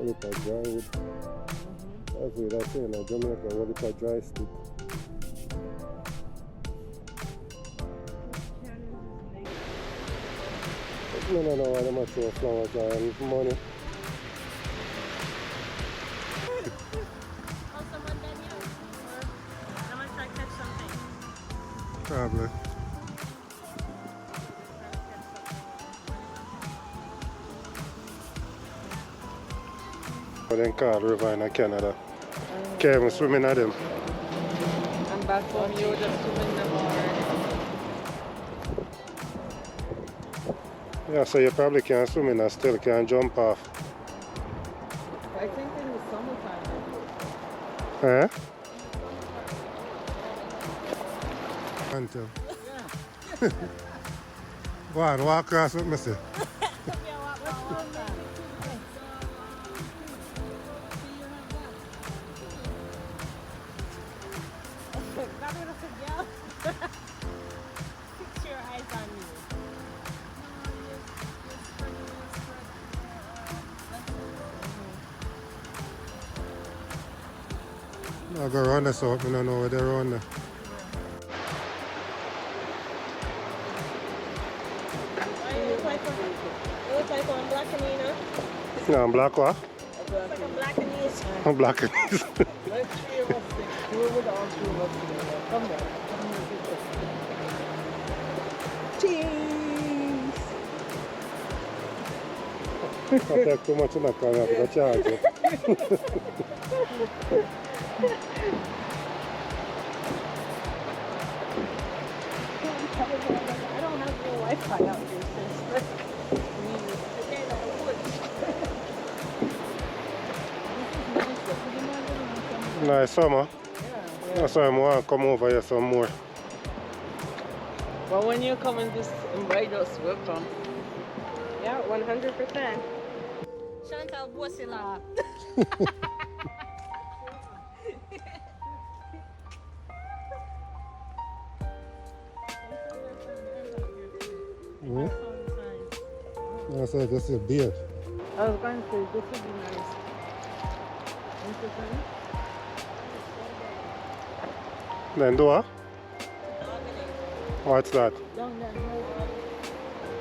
with a dry wood. That's what I say in Jamaica, what with a dry stick. No, no, no, I'm not sure flowers and money. Probably. What they call river in Canada. Can't even swim in them. And back home you just swim in them already. Yeah, so you probably can't swim in and still can't jump off. I think in the summertime. Huh? Until. Yeah. Go on, walk across with me, sir. Fix your eyes on me. I'll go run this out, I don't know where they're on there. You look like one black and you know? Yeah, I'm black what? It's like a black and you. I'm black. Let's three of us sing. Do it with all three of us together. Come there. Cheese! I take too much in the car, I have to charge you. I don't have no Wi-Fi out here, sis. Nice summer. That's why I want to come over here some more. But when you come and just invite us, we'll come. Yeah, 100%. Chantal Bossila. I said, this is a beer. I was going to say, this would be nice. Interesting. Then do what? What's that? Down there,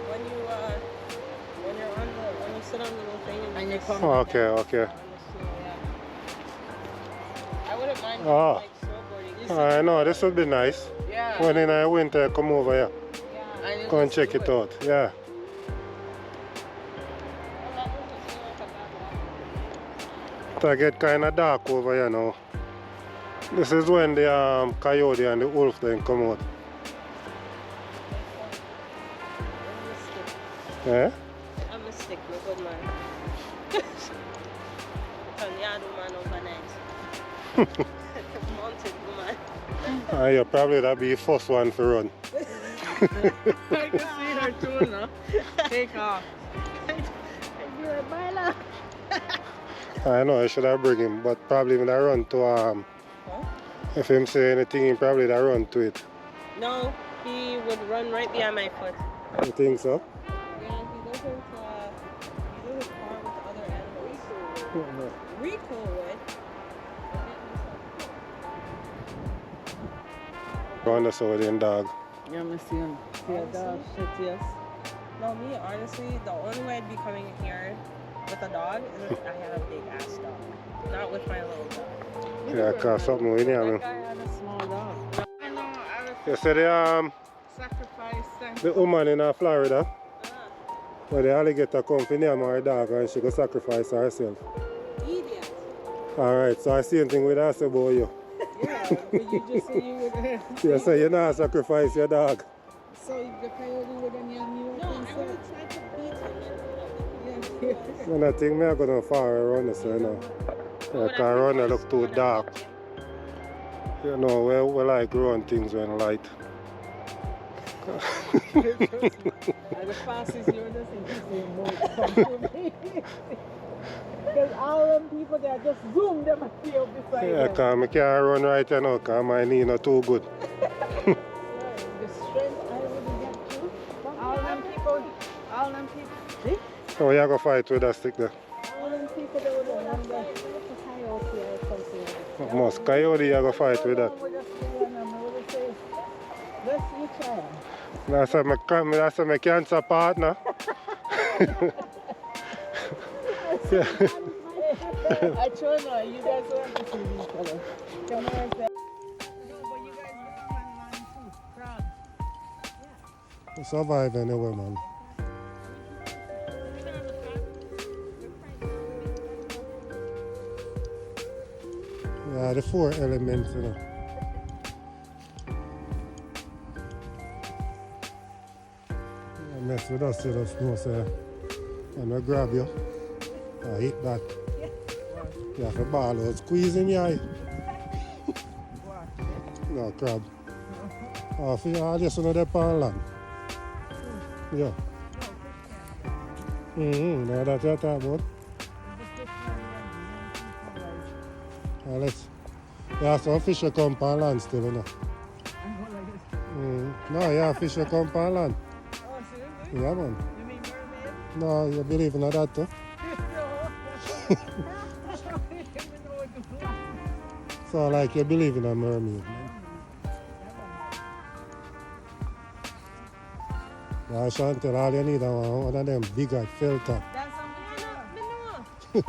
When you sit on the little thing and you come. Oh, okay, okay. I wouldn't mind Oh. like snowboarding. I know, this would be nice. Yeah. When in the winter, come over here. Yeah. And you Go and just check do it out. Yeah. It get kind of dark over here now. This is when the coyote and the wolf then come out. Eh? I'm a stick, my good man. From yard woman overnight. Mounted woman. You probably that be the first one to run. I can see her too now. Take off. You're a baila. I know I should have bring him, but probably when I run to if him say anything, he probably that run to it. No, he would run right behind my foot. You think so? Yeah, he doesn't farm with the other animals. Rico would. Run the Saudi dog. Yeah, I see him. See a dog. Shit, yes. No, me, honestly, the only way I'd be coming here with a dog is if I had a big ass dog. Not with my little dog. Yeah, cause something with him. That guy had a small dog. I know, I was You see the sacrificed. the woman in Florida, where the alligator come for name her dog and she go sacrifice herself. Idiot. Alright, so I see anything with us about you. Yeah, but you just say you would. You say you not sacrifice your dog. So the coyote would have you No, I would try to beat him. Yeah. And I think me I go down far around this, you know. Yeah, cause around there look too dark. You know, we like growing things when light. The fastest you're just in more. Because all them people there just zoom them and see up beside Yeah, them. cause I can't run right now, cause my knee not too good. The strength I wouldn't get through. All them people, see? So you go fight with that stick there? All them people that would want the coyote or something. Must coyote you go fight with that. We just do one and we would say, let's you try. That's my cancer partner. I told you, you guys want to see each other. Come on, say. No, but you guys go on land too. Crab. Survive anyway, man. Yeah, the 4 elements, you know. I mess with us, you just know, say, when I grab you, I hit that. You have to ball out, squeeze in your eye. No, crab. Oh, fish, just on the pan land. Yeah. Now that's what you're talking about. Let's. Yeah, some fish will come on land still, you know. No, yeah, fish will come on land. Oh, seriously? Yeah, man. You mean mermaid? No, you believe in that too? So, like, you believe in a mermaid, man. Yeah, Chantel, all you need is one of them big filter. That's something.